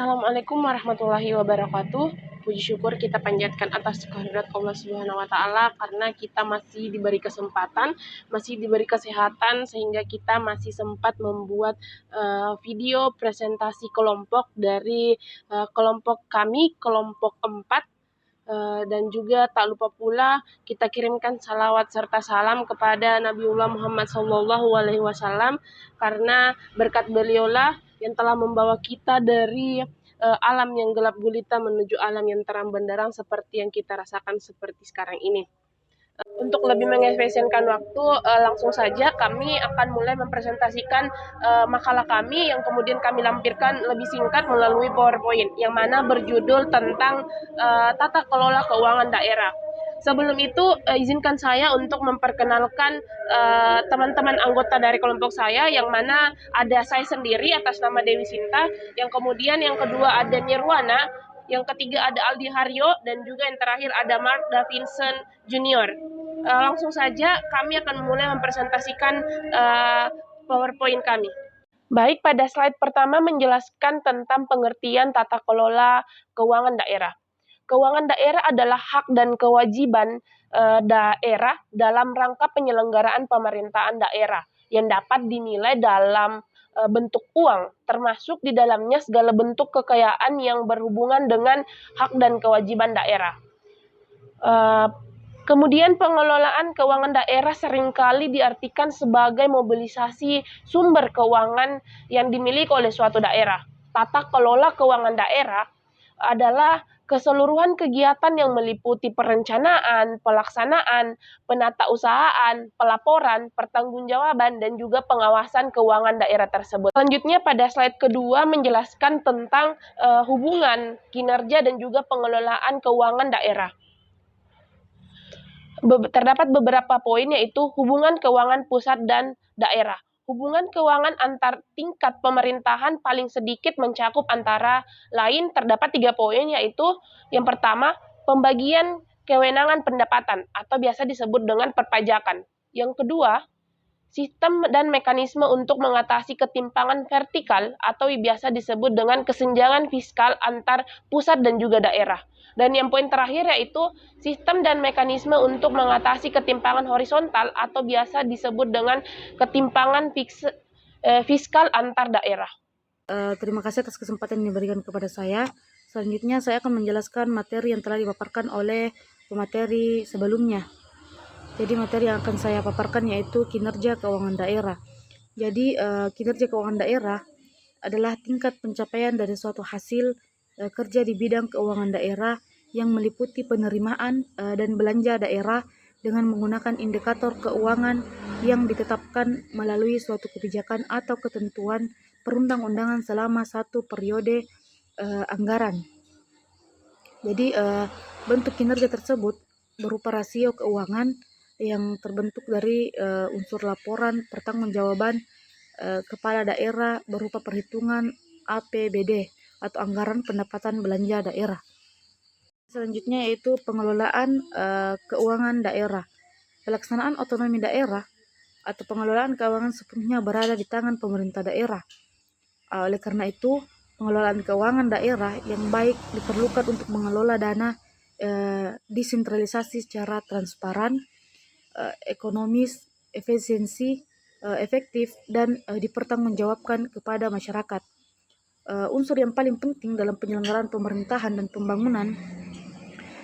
Assalamualaikum warahmatullahi wabarakatuh. Puji syukur kita panjatkan atas kehadirat Allah Subhanahu wa taala karena kita masih diberi kesempatan, masih diberi kesehatan sehingga kita masih sempat membuat video presentasi kelompok dari kelompok kami, kelompok 4. Dan juga tak lupa pula kita kirimkan salawat serta salam kepada Nabiullah Muhammad SAW karena berkat beliaulah yang telah membawa kita dari alam yang gelap gulita menuju alam yang terang benderang seperti yang kita rasakan seperti sekarang ini. Untuk lebih mengefisienkan waktu, langsung saja kami akan mulai mempresentasikan makalah kami yang kemudian kami lampirkan lebih singkat melalui PowerPoint yang mana berjudul tentang tata kelola keuangan daerah. Sebelum itu, izinkan saya untuk memperkenalkan teman-teman anggota dari kelompok saya, yang mana ada saya sendiri atas nama Dewi Sinta, yang kemudian yang kedua ada Nirwana, yang ketiga ada Aldi Haryo, dan juga yang terakhir ada Mark Davinson Junior. Langsung saja kami akan mulai mempresentasikan PowerPoint kami. Baik, pada slide pertama menjelaskan tentang pengertian tata kelola keuangan daerah. Keuangan daerah adalah hak dan kewajiban daerah dalam rangka penyelenggaraan pemerintahan daerah yang dapat dinilai dalam bentuk uang, termasuk di dalamnya segala bentuk kekayaan yang berhubungan dengan hak dan kewajiban daerah. Kemudian pengelolaan keuangan daerah seringkali diartikan sebagai mobilisasi sumber keuangan yang dimiliki oleh suatu daerah. Tata kelola keuangan daerah adalah keseluruhan kegiatan yang meliputi perencanaan, pelaksanaan, penatausahaan, pelaporan, pertanggungjawaban, dan juga pengawasan keuangan daerah tersebut. Selanjutnya pada slide kedua menjelaskan tentang hubungan, kinerja, dan juga pengelolaan keuangan daerah. Terdapat beberapa poin yaitu hubungan keuangan pusat dan daerah. Hubungan keuangan antar tingkat pemerintahan paling sedikit mencakup antara lain terdapat 3 poin yaitu yang pertama, pembagian kewenangan pendapatan atau biasa disebut dengan perpajakan. Yang kedua, sistem dan mekanisme untuk mengatasi ketimpangan vertikal atau biasa disebut dengan kesenjangan fiskal antar pusat dan juga daerah. Dan yang poin terakhir yaitu sistem dan mekanisme untuk mengatasi ketimpangan horizontal atau biasa disebut dengan ketimpangan fiskal antar daerah. Terima kasih atas kesempatan yang diberikan kepada saya. Selanjutnya saya akan menjelaskan materi yang telah dipaparkan oleh pemateri sebelumnya. Jadi materi yang akan saya paparkan yaitu kinerja keuangan daerah. Jadi kinerja keuangan daerah adalah tingkat pencapaian dari suatu hasil kerja di bidang keuangan daerah yang meliputi penerimaan dan belanja daerah dengan menggunakan indikator keuangan yang ditetapkan melalui suatu kebijakan atau ketentuan perundang-undangan selama satu periode anggaran. Jadi bentuk kinerja tersebut berupa rasio keuangan yang terbentuk dari unsur laporan pertanggungjawaban kepala daerah berupa perhitungan APBD atau anggaran pendapatan belanja daerah. Selanjutnya yaitu pengelolaan keuangan daerah. Pelaksanaan otonomi daerah atau pengelolaan keuangan sepenuhnya berada di tangan pemerintah daerah. Oleh karena itu, pengelolaan keuangan daerah yang baik diperlukan untuk mengelola dana desentralisasi secara transparan, ekonomis, efisiensi, efektif, dan dipertanggungjawabkan kepada masyarakat. Unsur yang paling penting dalam penyelenggaraan pemerintahan dan pembangunan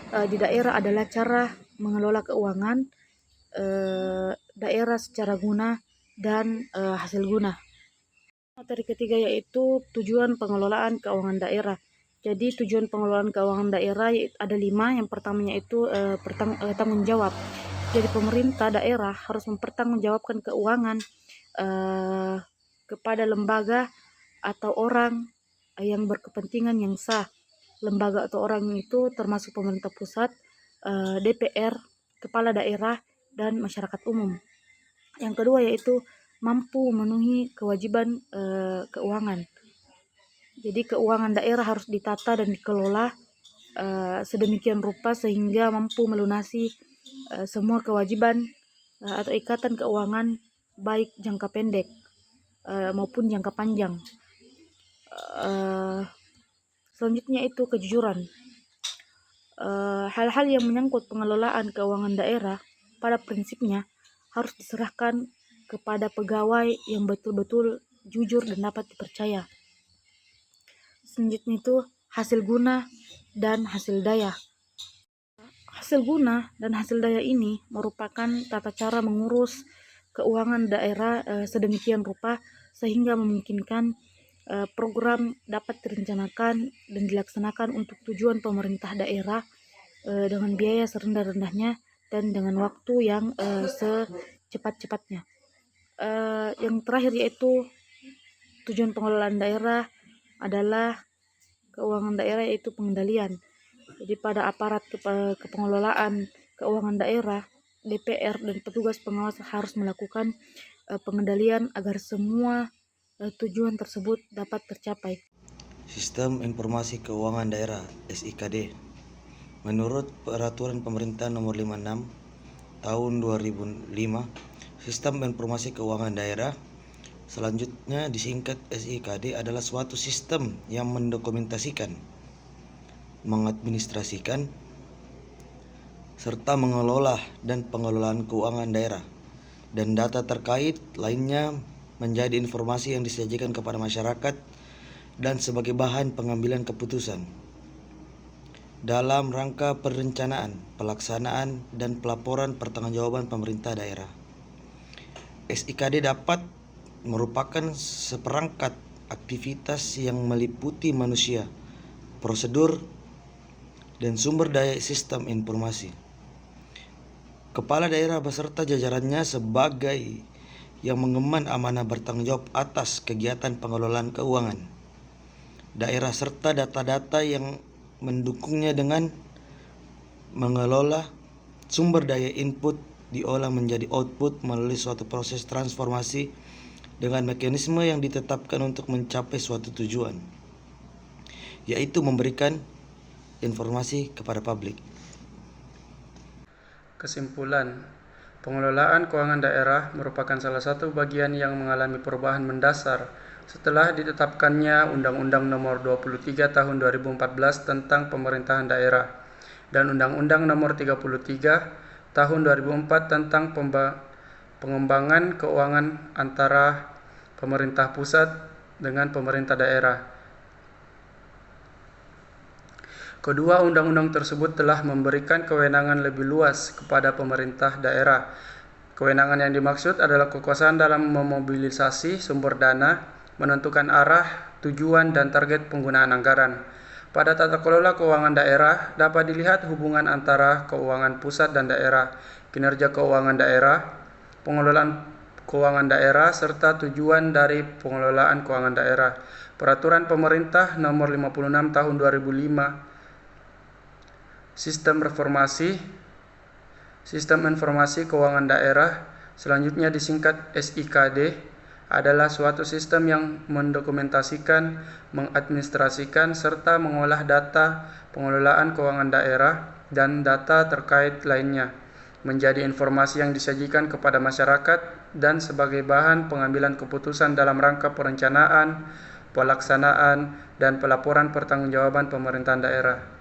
di daerah adalah cara mengelola keuangan daerah secara guna dan hasil guna. Materi ketiga yaitu tujuan pengelolaan keuangan daerah. Jadi tujuan pengelolaan keuangan daerah ada 5. Yang pertamanya itu tanggung jawab. Jadi pemerintah daerah harus mempertanggungjawabkan keuangan kepada lembaga atau orang yang berkepentingan yang sah. Lembaga atau orang itu termasuk pemerintah pusat, DPR, kepala daerah, dan masyarakat umum. Yang kedua yaitu mampu memenuhi kewajiban keuangan. Jadi keuangan daerah harus ditata dan dikelola sedemikian rupa sehingga mampu melunasi semua kewajiban atau ikatan keuangan baik jangka pendek maupun jangka panjang. Selanjutnya itu kejujuran. Hal-hal yang menyangkut pengelolaan keuangan daerah pada prinsipnya harus diserahkan kepada pegawai yang betul-betul jujur dan dapat dipercaya. Selanjutnya itu hasil guna dan hasil daya. Hasil guna dan hasil daya ini merupakan tata cara mengurus keuangan daerah sedemikian rupa sehingga memungkinkan program dapat direncanakan dan dilaksanakan untuk tujuan pemerintah daerah dengan biaya serendah-rendahnya dan dengan waktu yang secepat-cepatnya. Yang terakhir yaitu tujuan pengelolaan daerah adalah keuangan daerah, yaitu pengendalian. Jadi pada aparat kepengelolaan keuangan daerah, DPR dan petugas pengawas harus melakukan pengendalian agar semua tujuan tersebut dapat tercapai. Sistem Informasi Keuangan Daerah (SIKD). Menurut Peraturan Pemerintah Nomor 56 Tahun 2005, Sistem Informasi Keuangan Daerah, selanjutnya disingkat SIKD, adalah suatu sistem yang mendokumentasikan, mengadministrasikan, serta mengelola dan pengelolaan keuangan daerah dan data terkait lainnya menjadi informasi yang disajikan kepada masyarakat dan sebagai bahan pengambilan keputusan dalam rangka perencanaan, pelaksanaan, dan pelaporan pertanggungjawaban pemerintah daerah. SIKD dapat merupakan seperangkat aktivitas yang meliputi manusia, prosedur, dan sumber daya sistem informasi. Kepala daerah beserta jajarannya sebagai yang mengemban amanah bertanggung jawab atas kegiatan pengelolaan keuangan daerah serta data-data yang mendukungnya dengan mengelola sumber daya input diolah menjadi output melalui suatu proses transformasi dengan mekanisme yang ditetapkan untuk mencapai suatu tujuan, yaitu memberikan informasi kepada publik. Kesimpulan, pengelolaan keuangan daerah merupakan salah satu bagian yang mengalami perubahan mendasar setelah ditetapkannya Undang-Undang Nomor 23 Tahun 2014 tentang Pemerintahan Daerah dan Undang-Undang Nomor 33 Tahun 2004 tentang pengembangan keuangan antara pemerintah pusat dengan pemerintah daerah. Kedua undang-undang tersebut telah memberikan kewenangan lebih luas kepada pemerintah daerah. Kewenangan yang dimaksud adalah kekuasaan dalam memobilisasi sumber dana, menentukan arah, tujuan, dan target penggunaan anggaran. Pada tata kelola keuangan daerah, dapat dilihat hubungan antara keuangan pusat dan daerah, kinerja keuangan daerah, pengelolaan keuangan daerah, serta tujuan dari pengelolaan keuangan daerah. Peraturan Pemerintah Nomor 56 Tahun 2005, Sistem Informasi Keuangan Daerah, selanjutnya disingkat SIKD, adalah suatu sistem yang mendokumentasikan, mengadministrasikan, serta mengolah data pengelolaan keuangan daerah dan data terkait lainnya menjadi informasi yang disajikan kepada masyarakat dan sebagai bahan pengambilan keputusan dalam rangka perencanaan, pelaksanaan, dan pelaporan pertanggungjawaban pemerintahan daerah.